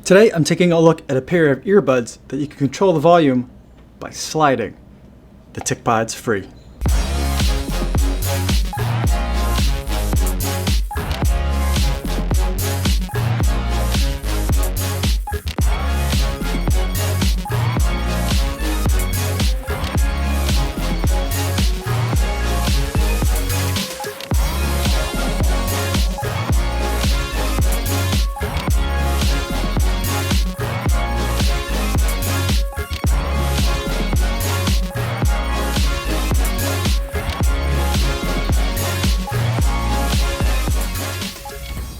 Today I'm taking a look at a pair of earbuds that you can control the volume by sliding. The TicPods free.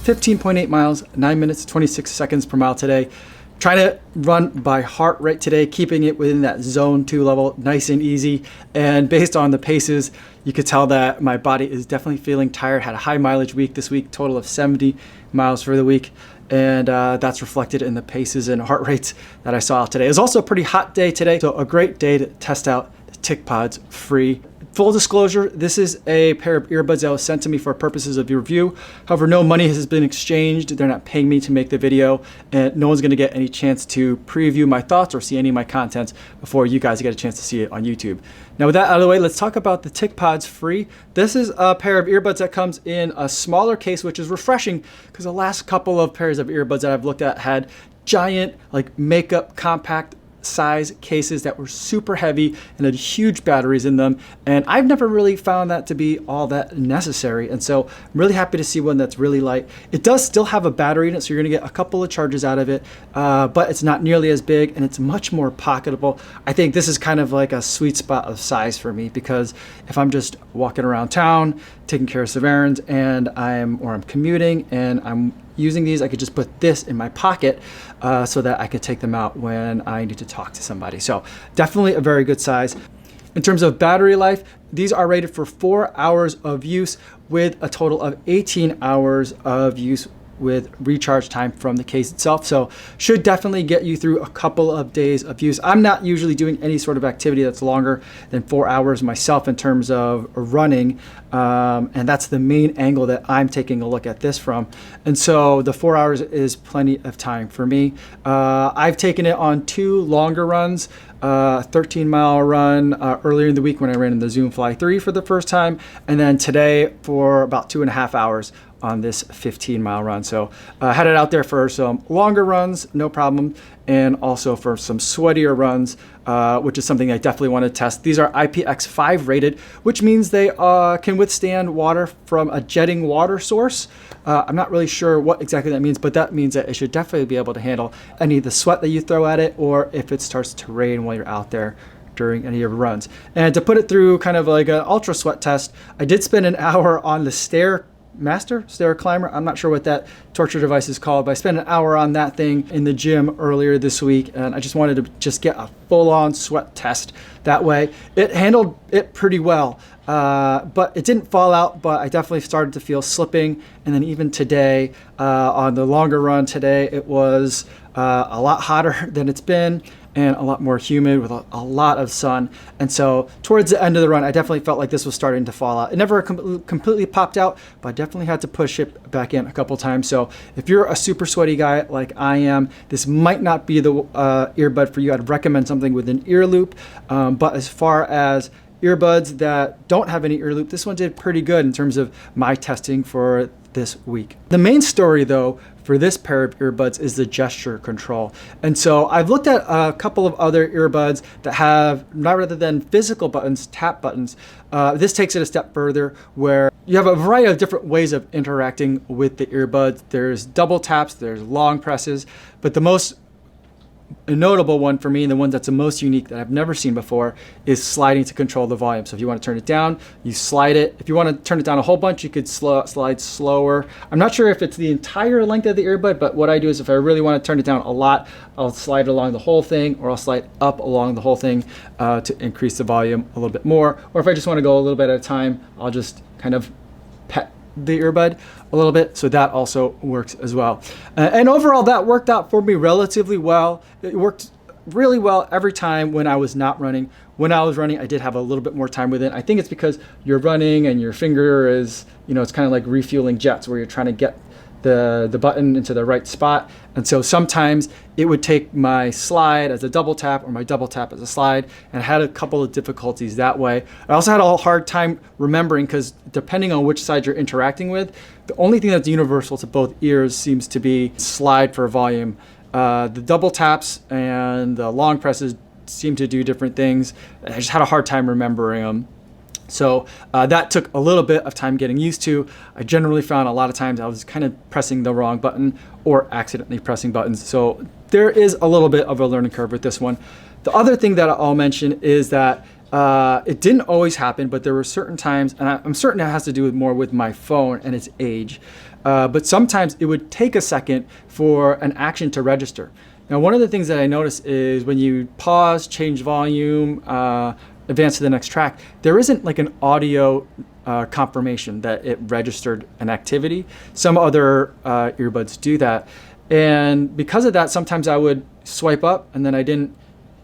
15.8 miles, 9 minutes, 26 seconds per mile today. Trying to run by heart rate today, keeping it within that zone 2 level, nice and easy. And based on the paces, you could tell that my body is definitely feeling tired. Had a high mileage week this week, total of 70 miles for the week. And that's reflected in the paces and heart rates that I saw today. It was also a pretty hot day today, so a great day to test out the TicPods free. Full disclosure, this is a pair of earbuds that was sent to me for purposes of review. However, no money has been exchanged. They're not paying me to make the video, and no one's gonna get any chance to preview my thoughts or see any of my content before you guys get a chance to see it on YouTube. Now with that out of the way, let's talk about the TicPods free. This is a pair of earbuds that comes in a smaller case, which is refreshing because the last couple of pairs of earbuds that I've looked at had giant, like makeup compact size cases that were super heavy and had huge batteries in them, and I've never really found that to be all that necessary, and so I'm really happy to see one that's really light. It does still have a battery in it, so you're gonna get a couple of charges out of it, but it's not nearly as big and it's much more pocketable. I think this is kind of like a sweet spot of size for me, because if I'm just walking around town taking care of some errands and I'm commuting and I'm using these, I could just put this in my pocket so that I could take them out when I need to talk to somebody. So definitely a very good size. In terms of battery life, these are rated for 4 hours of use with a total of 18 hours of use with recharge time from the case itself. So should definitely get you through a couple of days of use. I'm not usually doing any sort of activity that's longer than 4 hours myself in terms of running. And that's the main angle that I'm taking a look at this from. And so the 4 hours is plenty of time for me. I've taken it on 2 longer runs, 13-mile run earlier in the week when I ran in the Zoom Fly 3 for the first time, and then today for about 2.5 hours on this 15-mile run. So had it out there for some longer runs, no problem, and also for some sweatier runs, which is something I definitely want to test. These are IPX5 rated, which means they can withstand water from a jetting water source. I'm not really sure what exactly that means, but that means that it should definitely be able to handle any of the sweat that you throw at it, or if it starts to rain while you're out there during any of your runs. And to put it through kind of like an ultra sweat test, I did spend an hour on the stair climber. I'm not sure what that torture device is called, but I spent an hour on that thing in the gym earlier this week, and I just wanted to just get a full-on sweat test that way. It handled it pretty well, but it didn't fall out, but I definitely started to feel slipping. And then even today, on the longer run today, it was a lot hotter than it's been and a lot more humid with a lot of sun. And so towards the end of the run, I definitely felt like this was starting to fall out. It never completely popped out, but I definitely had to push it back in a couple times. So if you're a super sweaty guy like I am, this might not be the earbud for you. I'd recommend something with an ear loop. But as far as earbuds that don't have any ear loop, this one did pretty good in terms of my testing for this week. The main story though for this pair of earbuds is the gesture control. And so I've looked at a couple of other earbuds that have, not rather than physical buttons, tap buttons. This takes it a step further where you have a variety of different ways of interacting with the earbuds. There's double taps, there's long presses, but the most notable one for me, and the one that's the most unique that I've never seen before, is sliding to control the volume. So if you want to turn it down, you slide it. If you want to turn it down a whole bunch, you could slide slower. I'm not sure if it's the entire length of the earbud, but what I do is if I really want to turn it down a lot, I'll slide along the whole thing, or I'll slide up along the whole thing to increase the volume a little bit more. Or if I just want to go a little bit at a time, I'll just kind of pet the earbud a little bit, so that also works as well. And overall, that worked out for me relatively well. It worked really well every time when I was not running. When I was running, I did have a little bit more time with it. I think it's because you're running and your finger is, it's kind of like refueling jets, where you're trying to get the button into the right spot. And so sometimes it would take my slide as a double tap or my double tap as a slide, and I had a couple of difficulties that way. I also had a hard time remembering, because depending on which side you're interacting with, the only thing that's universal to both ears seems to be slide for volume. The double taps and the long presses seem to do different things. I just had a hard time remembering them. So that took a little bit of time getting used to. I generally found a lot of times I was kind of pressing the wrong button or accidentally pressing buttons. So there is a little bit of a learning curve with this one. The other thing that I'll mention is that it didn't always happen, but there were certain times, and I'm certain it has to do more with my phone and its age, but sometimes it would take a second for an action to register. Now, one of the things that I noticed is when you pause, change volume, advance to the next track, there isn't like an audio confirmation that it registered an activity. Some other earbuds do that. And because of that, sometimes I would swipe up and then I didn't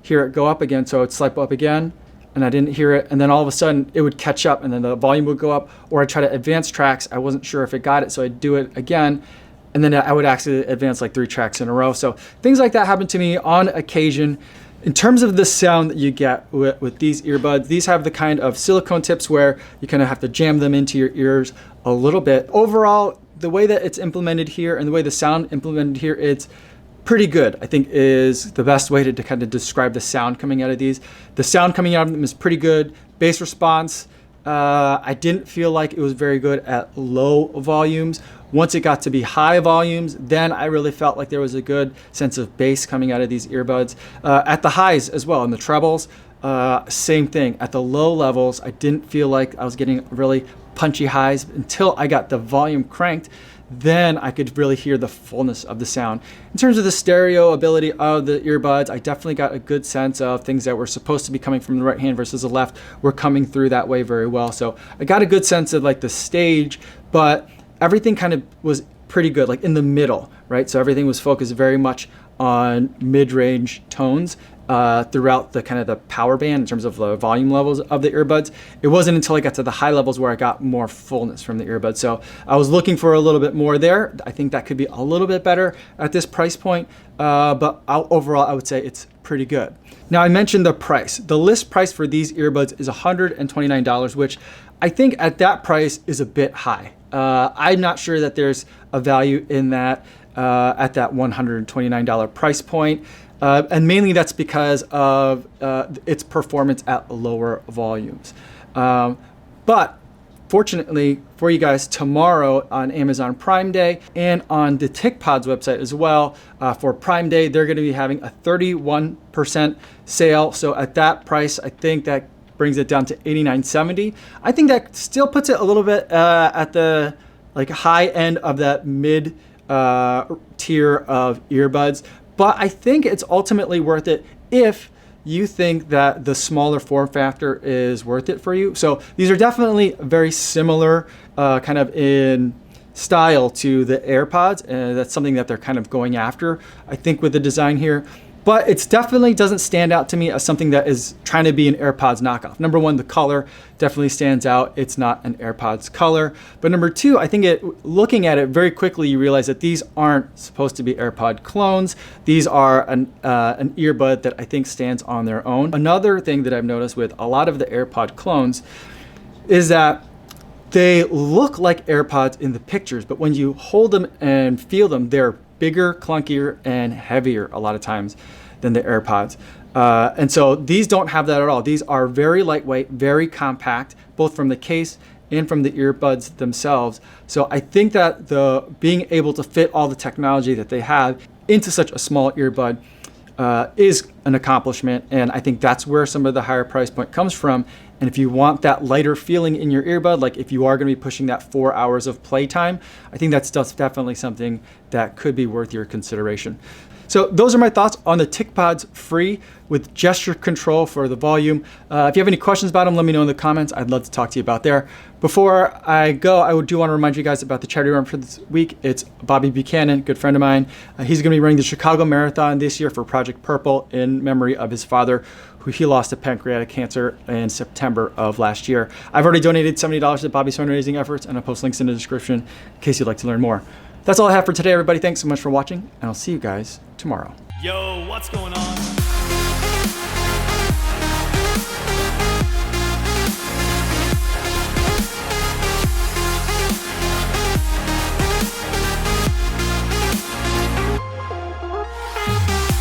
hear it go up again. So I'd swipe up again and I didn't hear it. And then all of a sudden it would catch up and then the volume would go up, or I'd try to advance tracks. I wasn't sure if it got it, so I'd do it again. And then I would actually advance like 3 tracks in a row. So things like that happen to me on occasion. In terms of the sound that you get with these earbuds, these have the kind of silicone tips where you kind of have to jam them into your ears a little bit. Overall, the way that it's implemented here and the way the sound implemented here, it's pretty good, I think, is the best way to kind of describe the sound coming out of these. The sound coming out of them is pretty good. Bass response, I didn't feel like it was very good at low volumes. Once it got to be high volumes, then I really felt like there was a good sense of bass coming out of these earbuds. At the highs as well, in the trebles, same thing. At the low levels, I didn't feel like I was getting really punchy highs until I got the volume cranked. Then I could really hear the fullness of the sound. In terms of the stereo ability of the earbuds, I definitely got a good sense of things that were supposed to be coming from the right hand versus the left were coming through that way very well. So I got a good sense of like the stage, but everything kind of was pretty good, like in the middle, right? So everything was focused very much on mid-range tones throughout the kind of the power band in terms of the volume levels of the earbuds. It wasn't until I got to the high levels where I got more fullness from the earbuds. So I was looking for a little bit more there. I think that could be a little bit better at this price point, but overall I would say it's pretty good. Now, I mentioned the price. The list price for these earbuds is $129, which I think at that price is a bit high. I'm not sure that there's a value in that at that $129 price point. And mainly that's because of its performance at lower volumes. But fortunately for you guys, tomorrow on Amazon Prime Day and on the TicPods website as well, for Prime Day, they're going to be having a 31% sale. So at that price, I think that brings it down to $89.70. I think that still puts it a little bit at the like high end of that mid tier of earbuds. But I think it's ultimately worth it if you think that the smaller form factor is worth it for you. So these are definitely very similar kind of in style to the AirPods. And that's something that they're kind of going after, I think, with the design here. But it definitely doesn't stand out to me as something that is trying to be an AirPods knockoff. Number one, the color definitely stands out. It's not an AirPods color. But number two, I think looking at it very quickly, you realize that these aren't supposed to be AirPod clones. These are an earbud that I think stands on their own. Another thing that I've noticed with a lot of the AirPod clones is that they look like AirPods in the pictures, but when you hold them and feel them, they're bigger, clunkier, and heavier a lot of times than the AirPods. And so these don't have that at all. These are very lightweight, very compact, both from the case and from the earbuds themselves. So I think that the being able to fit all the technology that they have into such a small earbud is an accomplishment. And I think that's where some of the higher price point comes from. And if you want that lighter feeling in your earbud, like if you are going to be pushing that 4 hours of playtime, I think that's definitely something that could be worth your consideration. So those are my thoughts on the TicPods free with gesture control for the volume. If you have any questions about them, let me know in the comments. I'd love to talk to you about there. Before I go, I do want to remind you guys about the charity run for this week. It's Bobby Buchanan, good friend of mine. He's going to be running the Chicago Marathon this year for Project Purple in memory of his father, who he lost to pancreatic cancer in September of last year. I've already donated $70 to Bobby's fundraising efforts, and I'll post links in the description in case you'd like to learn more. That's all I have for today, everybody. Thanks so much for watching, and I'll see you guys tomorrow. Yo, what's going on?